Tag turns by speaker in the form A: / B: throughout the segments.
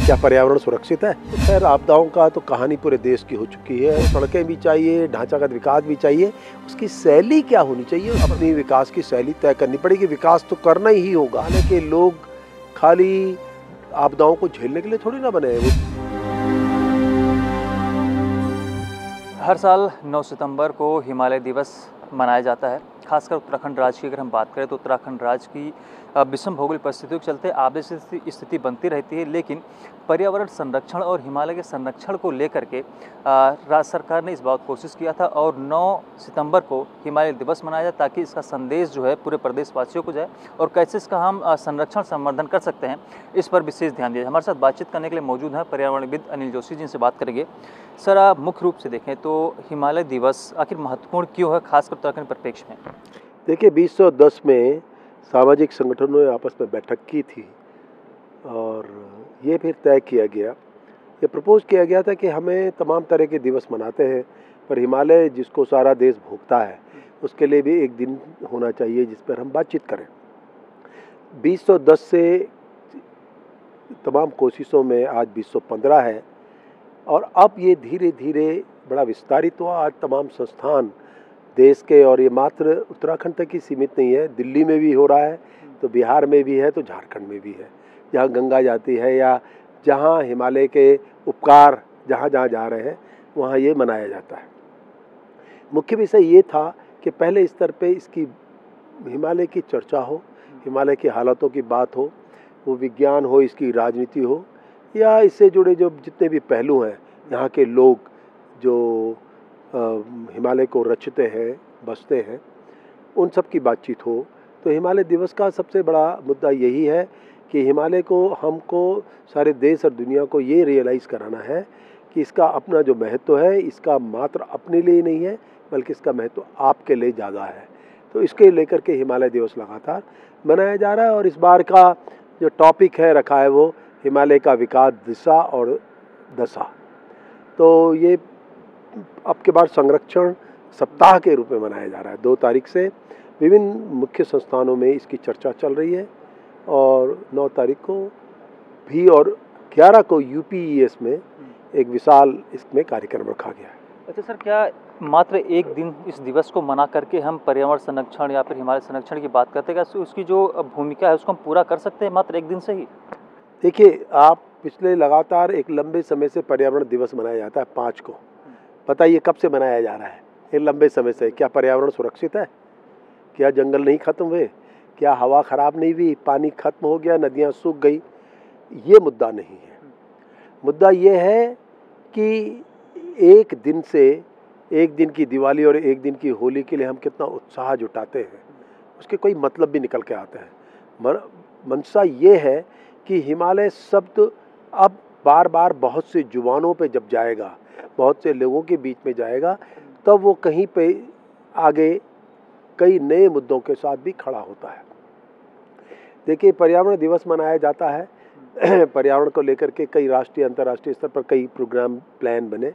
A: क्या पर्यावरण सुरक्षित है? तो खैर आपदाओं का तो कहानी पूरे देश की हो चुकी है। सड़कें भी चाहिए, ढांचागत विकास भी चाहिए, उसकी शैली क्या होनी चाहिए, अपनी विकास की शैली तय करनी पड़ेगी। विकास तो करना ही होगा, हालांकि लोग खाली आपदाओं को झेलने के लिए थोड़ी ना बने हैं।
B: हर साल 9 सितंबर को हिमालय दिवस मनाया जाता है। खासकर उत्तराखंड राज्य की अगर हम बात करें तो उत्तराखंड राज्य की विषम भौगोलिक परिस्थितियों के चलते आपदा स्थिति बनती रहती है, लेकिन पर्यावरण संरक्षण और हिमालय के संरक्षण को लेकर के राज्य सरकार ने इस बात कोशिश किया था और 9 सितंबर को हिमालय दिवस मनाया जाए ताकि इसका संदेश जो है पूरे प्रदेशवासियों को जाए और कैसे इसका हम संरक्षण संवर्धन कर सकते हैं, इस पर विशेष ध्यान दिया। हमारे साथ बातचीत करने के लिए मौजूद हैं पर्यावरणविद अनिल जोशी, जिनसे बात करेंगे। सर, आप मुख्य रूप से देखें तो हिमालय दिवस आखिर महत्वपूर्ण क्यों है, खासकर उत्तराखंड परिप्रेक्ष्य में?
A: देखिए 2010 में सामाजिक संगठनों ने आपस में बैठक की थी और ये फिर तय किया गया, ये प्रपोज किया गया था कि हमें तमाम तरह के दिवस मनाते हैं, पर हिमालय जिसको सारा देश भोगता है उसके लिए भी एक दिन होना चाहिए जिस पर हम बातचीत करें। 2010 से तमाम कोशिशों में आज 2015 है और अब ये धीरे धीरे बड़ा विस्तारित हुआ। आज तमाम संस्थान देश के, और ये मात्र उत्तराखंड तक ही सीमित नहीं है, दिल्ली में भी हो रहा है, तो बिहार में भी है, तो झारखंड में भी है, जहाँ गंगा जाती है या जहाँ हिमालय के उपकार जहाँ जहाँ जा रहे हैं वहाँ ये मनाया जाता है। मुख्य विषय ये था कि पहले स्तर पे इसकी हिमालय की चर्चा हो, हिमालय की हालातों की बात हो, वो विज्ञान हो, इसकी राजनीति हो, या इससे जुड़े जो जितने भी पहलू हैं, यहाँ के लोग जो हिमालय को रचते हैं, बसते हैं, उन सब की बातचीत हो। तो हिमालय दिवस का सबसे बड़ा मुद्दा यही है कि हिमालय को, हमको, सारे देश और दुनिया को ये रियलाइज़ कराना है कि इसका अपना जो महत्व है, इसका मात्र अपने लिए नहीं है बल्कि इसका महत्व आपके लिए ज़्यादा है। तो इसके लेकर के हिमालय दिवस लगातार मनाया जा रहा है और इस बार का जो टॉपिक है रखा है वो हिमालय का विकास, दिशा और दशा। तो ये अब के बाद संरक्षण सप्ताह के रूप में मनाया जा रहा है। 2 तारीख से विभिन्न मुख्य संस्थानों में इसकी चर्चा चल रही है और 9 तारीख को भी और 11 को यूपीईएस में एक विशाल इसमें कार्यक्रम रखा गया है।
B: अच्छा सर, क्या मात्र एक दिन इस दिवस को मना करके हम पर्यावरण संरक्षण या फिर हिमालय संरक्षण की बात करते हैं, क्या उसकी जो भूमिका है उसको हम पूरा कर सकते हैं मात्र एक दिन से ही?
A: देखिए, आप पिछले लगातार एक लंबे समय से पर्यावरण दिवस मनाया जाता है 5 को। बताइए कब से मनाया जा रहा है? एक लंबे समय से। क्या पर्यावरण सुरक्षित है? क्या जंगल नहीं खत्म हुए? क्या हवा खराब नहीं हुई? पानी खत्म हो गया? नदियाँ सूख गई? ये मुद्दा नहीं है। मुद्दा ये है कि एक दिन से, एक दिन की दिवाली और एक दिन की होली के लिए हम कितना उत्साह जुटाते हैं, उसके कोई मतलब भी निकल के आते हैं। मंशा ये है कि हिमालय शब्द अब बार बार बहुत से जुबानों पे जब जाएगा, बहुत से लोगों के बीच में जाएगा, तब वो कहीं पे आगे कई नए मुद्दों के साथ भी खड़ा होता है। देखिए, पर्यावरण दिवस मनाया जाता है पर्यावरण को लेकर के कई राष्ट्रीय अंतर्राष्ट्रीय स्तर पर कई प्रोग्राम प्लान बने।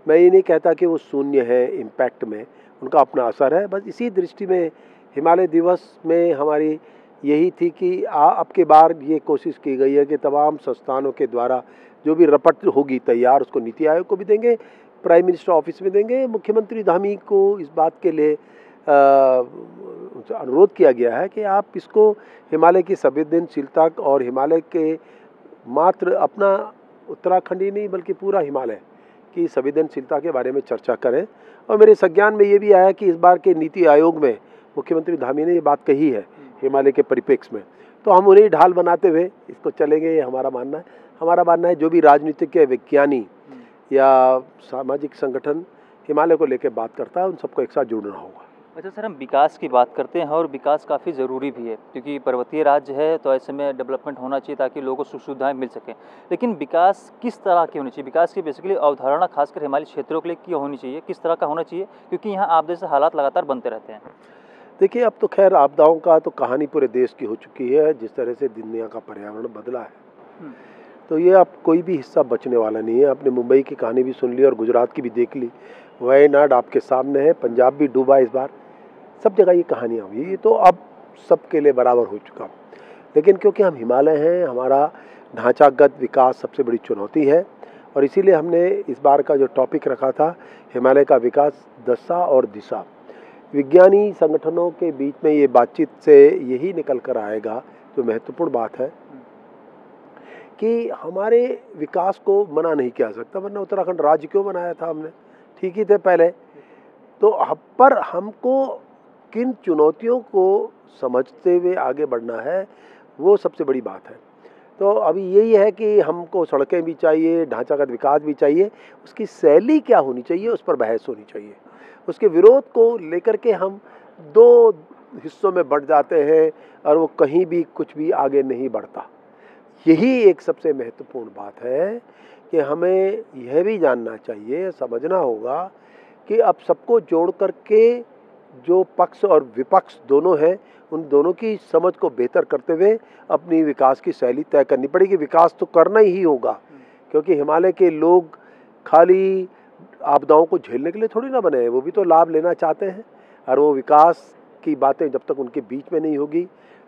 A: मैं ये नहीं कहता कि वो शून्य है इम्पैक्ट में, उनका अपना असर है। बस इसी दृष्टि में हिमालय दिवस में हमारी यही थी कि अब के बार ये कोशिश की गई है कि तमाम संस्थानों के द्वारा जो भी रपट होगी तैयार, उसको नीति आयोग को भी देंगे, प्राइम मिनिस्टर ऑफिस में देंगे। मुख्यमंत्री धामी को इस बात के लिए अनुरोध किया गया है कि आप इसको हिमालय की संवेदनशीलता और हिमालय के मात्र अपना उत्तराखंड ही नहीं बल्कि पूरा हिमालय की संवेदनशीलता के बारे में चर्चा करें। और मेरे संज्ञान में ये भी आया कि इस बार के नीति आयोग में मुख्यमंत्री धामी ने ये बात कही है हिमालय के परिप्रेक्ष्य में, तो हम उन्हें ढाल बनाते हुए इसको चलेंगे, ये हमारा मानना है। हमारा मानना है जो भी राजनीतिक के विज्ञानी या सामाजिक संगठन हिमालय को लेकर बात करता है, उन सबको एक साथ जुड़ना होगा।
B: अच्छा सर, हम विकास की बात करते हैं और विकास काफ़ी ज़रूरी भी है क्योंकि पर्वतीय राज्य है, तो ऐसे में डेवलपमेंट होना चाहिए ताकि लोगों को सुख सुविधाएँ मिल सकें। लेकिन विकास किस तरह की होनी चाहिए? विकास की बेसिकली अवधारणा खासकर हिमालय क्षेत्रों के लिए क्या होनी चाहिए, किस तरह का होना चाहिए, क्योंकि यहाँ आपदा जैसे हालात लगातार बनते रहते हैं?
A: देखिए, अब तो खैर आपदाओं का तो कहानी पूरे देश की हो चुकी है। जिस तरह से दुनिया का पर्यावरण बदला है, तो ये अब कोई भी हिस्सा बचने वाला नहीं है। आपने मुंबई की कहानी भी सुन ली और गुजरात की भी देख ली, वायनाड आपके सामने है, पंजाब भी डूबा इस बार, सब जगह ये कहानियाँ हुई। ये तो अब सबके लिए बराबर हो चुका। लेकिन क्योंकि हम हिमालय हैं, हमारा ढांचागत विकास सबसे बड़ी चुनौती है और इसीलिए हमने इस बार का जो टॉपिक रखा था हिमालय का विकास दशा और दिशा। विज्ञानी संगठनों के बीच में ये बातचीत से यही निकल कर आएगा, जो महत्वपूर्ण बात है कि हमारे विकास को मना नहीं किया सकता, वरना उत्तराखंड राज्य क्यों बनाया था हमने, ठीक ही थे पहले। तो पर हमको किन चुनौतियों को समझते हुए आगे बढ़ना है, वो सबसे बड़ी बात है। तो अभी यही है कि हमको सड़कें भी चाहिए, ढांचागत विकास भी चाहिए, उसकी शैली क्या होनी चाहिए उस पर बहस होनी चाहिए। उसके विरोध को लेकर के हम दो हिस्सों में बढ़ जाते हैं और वो कहीं भी कुछ भी आगे नहीं बढ़ता। यही एक सबसे महत्वपूर्ण बात है कि हमें यह भी जानना चाहिए, समझना होगा कि अब सबको जोड़ करके जो पक्ष और विपक्ष दोनों हैं, उन दोनों की समझ को बेहतर करते हुए अपनी विकास की शैली तय करनी पड़ेगी। विकास तो करना ही होगा, क्योंकि हिमालय के लोग खाली आपदाओं को झेलने के लिए थोड़ी ना बने हैं, वो भी तो लाभ लेना चाहते हैं। और वो विकास की बातें जब तक उनके बीच में नहीं होगी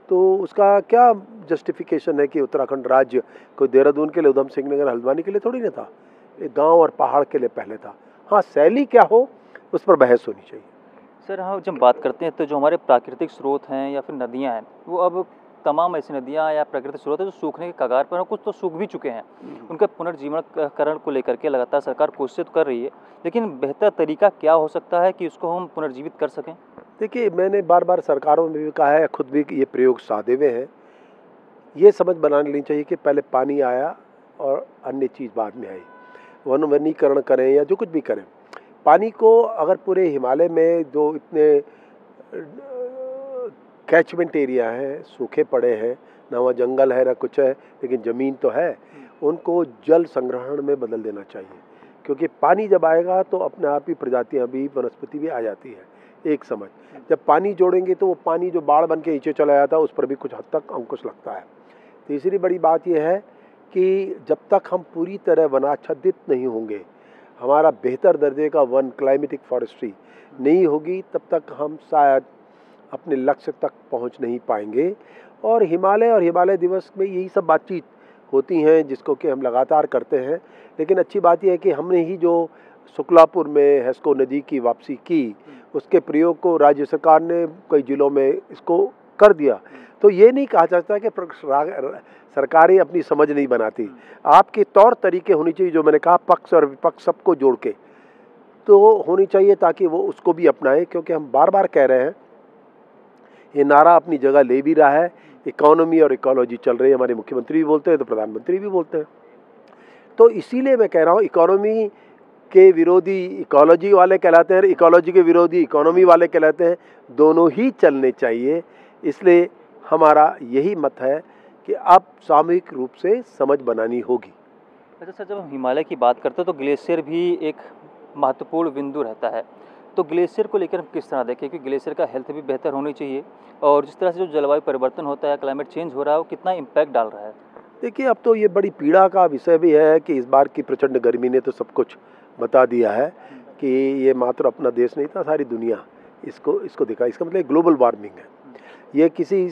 A: तो उसका क्या जस्टिफिकेशन है कि उत्तराखंड राज्य कोई देहरादून के लिए, उधम सिंह नगर, हल्द्वानी के लिए थोड़ी ना था, एक गांव और पहाड़ के लिए पहले था। हाँ, शैली क्या हो उस पर बहस होनी चाहिए।
B: सर, हाँ, जब बात करते हैं तो जो हमारे प्राकृतिक स्रोत हैं या फिर नदियाँ हैं, वो अब तमाम ऐसी नदियाँ या प्राकृतिक स्रोत हैं जो सूखने के कगार पर हैं, कुछ तो सूख भी चुके हैं। उनका पुनर्जीवनकरण को लेकर के लगातार सरकार कोशिश तो कर रही है, लेकिन बेहतर तरीका क्या हो सकता है कि उसको हम पुनर्जीवित कर सकें?
A: देखिए, मैंने बार बार सरकारों में भी कहा है, खुद भी ये प्रयोग साधे हुए हैं। ये समझ बना लेनी चाहिए कि पहले पानी आया और अन्य चीज़ बाद में आई। वनीकरण करें या जो कुछ भी करें, पानी को अगर पूरे हिमालय में जो इतने कैचमेंट एरिया हैं, सूखे पड़े हैं, ना वहाँ जंगल है ना कुछ है, लेकिन ज़मीन तो है, उनको जल संग्रहण में बदल देना चाहिए। क्योंकि पानी जब आएगा तो अपने आप ही प्रजातियाँ भी, वनस्पति भी आ जाती है। एक समझ, जब पानी जोड़ेंगे तो वो पानी जो बाढ़ बन के नीचे चला जाता है उस पर भी कुछ हद तक अंकुश लगता है। तीसरी बड़ी बात यह है कि जब तक हम पूरी तरह वनाच्छादित नहीं होंगे, हमारा बेहतर दर्जे का वन, क्लाइमेटिक फॉरेस्ट्री नहीं होगी, तब तक हम शायद अपने लक्ष्य तक पहुंच नहीं पाएंगे। और हिमालय दिवस में यही सब बातचीत होती हैं जिसको कि हम लगातार करते हैं। लेकिन अच्छी बात यह है कि हमने ही जो शुक्लापुर में हेस्को नदी की वापसी की, उसके प्रयोग को राज्य सरकार ने कई जिलों में इसको कर दिया। तो ये नहीं कहा जाता कि सरकारें अपनी समझ नहीं बनाती, आपके तौर तरीके होनी चाहिए, जो मैंने कहा पक्ष और विपक्ष सबको जोड़ के तो होनी चाहिए, ताकि वो उसको भी अपनाएं। क्योंकि हम बार बार कह रहे हैं, ये नारा अपनी जगह ले भी रहा है, इकोनॉमी और इकोलॉजी चल रही है, हमारे मुख्यमंत्री भी बोलते हैं तो प्रधानमंत्री भी बोलते हैं। तो इसीलिए मैं कह रहा हूँ, इकोनॉमी के विरोधी इकोलॉजी वाले कहलाते हैं, इकोलॉजी के विरोधी इकोनॉमी वाले कहलाते हैं, दोनों ही चलने चाहिए। इसलिए हमारा यही मत है कि अब सामूहिक रूप से समझ बनानी होगी।
B: अच्छा सर, जब हम हिमालय की बात करते हैं तो ग्लेशियर भी एक महत्वपूर्ण बिंदु रहता है, तो ग्लेशियर को लेकर हम किस तरह देखें कि ग्लेशियर का हेल्थ भी बेहतर होनी चाहिए, और जिस तरह से जो जलवायु परिवर्तन होता है, क्लाइमेट चेंज हो रहा है, वो कितना इम्पैक्ट डाल रहा है?
A: देखिए, अब तो ये बड़ी पीड़ा का विषय भी है कि इस बार की प्रचंड गर्मी ने तो सब कुछ बता दिया है कि ये मात्र अपना देश नहीं था, सारी दुनिया इसको दिखा। इसका मतलब ग्लोबल वार्मिंग है, ये किसी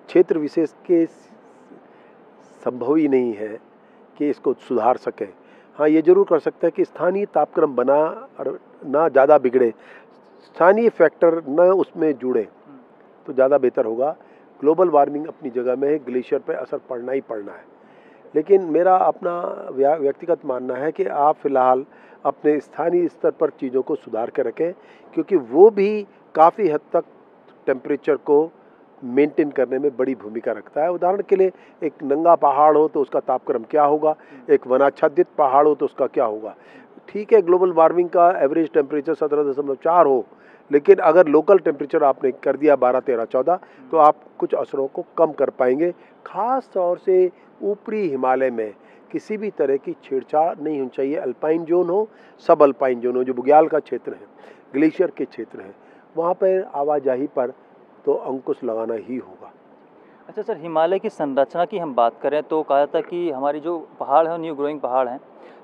A: क्षेत्र विशेष के संभव ही नहीं है कि इसको सुधार सके। हाँ, ये जरूर कर सकते हैं कि स्थानीय तापक्रम बना और ना ज़्यादा बिगड़े, स्थानीय फैक्टर न उसमें जुड़े तो ज़्यादा बेहतर होगा। ग्लोबल वार्मिंग अपनी जगह में है, ग्लेशियर पे असर पड़ना ही पड़ना है। लेकिन मेरा अपना व्यक्तिगत मानना है कि आप फिलहाल अपने स्थानीय स्तर पर चीज़ों को सुधार के रखें, क्योंकि वो भी काफ़ी हद तक टेम्परेचर को मेंटेन करने में बड़ी भूमिका रखता है। उदाहरण के लिए, एक नंगा पहाड़ हो तो उसका तापक्रम क्या होगा, एक वनाच्छादित पहाड़ हो तो उसका क्या होगा। ठीक है, ग्लोबल वार्मिंग का एवरेज टेम्परेचर 17.4 हो, लेकिन अगर लोकल टेम्परेचर आपने कर दिया 12, 13, 14 तो आप कुछ असरों को कम कर पाएंगे। खास तौर से ऊपरी हिमालय में किसी भी तरह की छेड़छाड़ नहीं होनी चाहिए। अल्पाइन जोन हो, सब अल्पाइन जोन हो, जो बुग्याल का क्षेत्र है, ग्लेशियर के क्षेत्र हैं, वहाँ पर आवाजाही पर तो अंकुश लगाना ही होगा।
B: अच्छा सर, हिमालय की संरचना की हम बात करें तो कहा जाता है कि हमारी जो पहाड़ है न्यू ग्रोइंग पहाड़ हैं,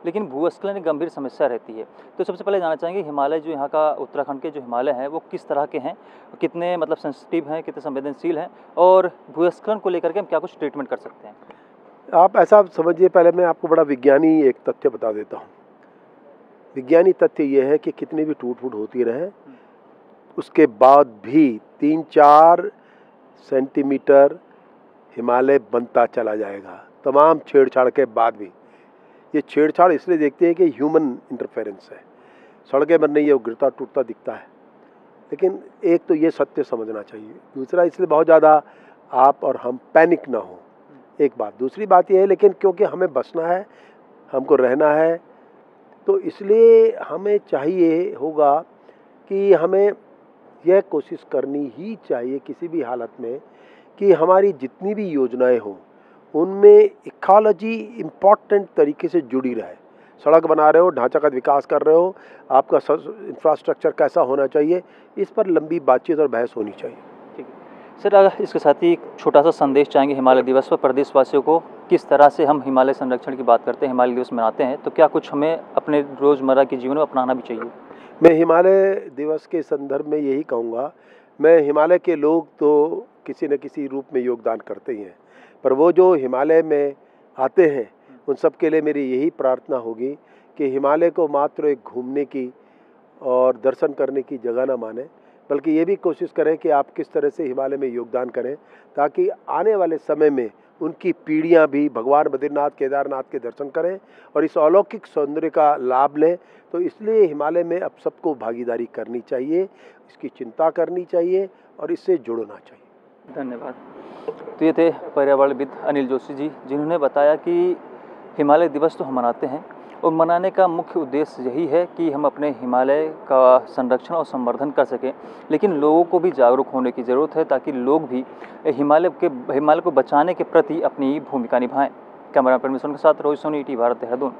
B: लेकिन भूस्खलन एक गंभीर समस्या रहती है। तो सबसे पहले जानना चाहेंगे, हिमालय जो यहाँ का उत्तराखंड के जो हिमालय हैं वो किस तरह के हैं, कितने सेंसिटिव हैं, कितने संवेदनशील हैं, और भूस्खलन को लेकर के हम क्या कुछ ट्रीटमेंट कर सकते हैं?
A: आप ऐसा समझिए, पहले मैं आपको बड़ा विज्ञानी एक तथ्य बता देता हूँ। विज्ञानी तथ्य ये है कि कितनी भी टूट फूट होती रहे, उसके बाद भी 3-4 सेंटीमीटर हिमालय बनता चला जाएगा, तमाम छेड़छाड़ के बाद भी। ये छेड़छाड़ इसलिए देखते हैं कि ह्यूमन इंटरफेरेंस है, सड़कें बन रही है, वो गिरता टूटता दिखता है। लेकिन एक तो ये सत्य समझना चाहिए, दूसरा इसलिए बहुत ज़्यादा आप और हम पैनिक ना हो, एक बात। दूसरी बात ये है, लेकिन क्योंकि हमें बचना है, हमको रहना है, तो इसलिए हमें चाहिए होगा कि हमें यह कोशिश करनी ही चाहिए किसी भी हालत में कि हमारी जितनी भी योजनाएं हों उनमें इकोलॉजी इम्पॉर्टेंट तरीके से जुड़ी रहे। सड़क बना रहे हो, ढांचागत विकास कर रहे हो, आपका इंफ्रास्ट्रक्चर कैसा होना चाहिए, इस पर लंबी बातचीत और बहस होनी चाहिए।
B: ठीक है सर, अगर इसके साथ ही एक छोटा सा संदेश चाहेंगे हिमालय दिवस पर प्रदेशवासियों को, किस तरह से हम हिमालय संरक्षण की बात करते हैं, हिमालय दिवस मनाते हैं, तो क्या कुछ हमें अपने रोज़मर्रा के जीवन में अपनाना भी चाहिए?
A: मैं हिमालय दिवस के संदर्भ में यही कहूँगा, मैं हिमालय के लोग तो किसी न किसी रूप में योगदान करते ही हैं, पर वो जो हिमालय में आते हैं उन सब के लिए मेरी यही प्रार्थना होगी कि हिमालय को मात्र एक घूमने की और दर्शन करने की जगह ना माने, बल्कि ये भी कोशिश करें कि आप किस तरह से हिमालय में योगदान करें, ताकि आने वाले समय में उनकी पीढ़ियां भी भगवान बद्रीनाथ केदारनाथ के दर्शन करें और इस अलौकिक सौंदर्य का लाभ लें। तो इसलिए हिमालय में अब सबको भागीदारी करनी चाहिए, इसकी चिंता करनी चाहिए और इससे जुड़ना चाहिए।
B: धन्यवाद। तो ये थे पर्यावरणविद अनिल जोशी जी, जिन्होंने बताया कि हिमालय दिवस तो हम मनाते हैं और मनाने का मुख्य उद्देश्य यही है कि हम अपने हिमालय का संरक्षण और संवर्धन कर सकें, लेकिन लोगों को भी जागरूक होने की ज़रूरत है ताकि लोग भी हिमालय को बचाने के प्रति अपनी भूमिका निभाएं। कैमरा परमिशन के साथ रोहित सोनी, ईटी भारत, देहरादून।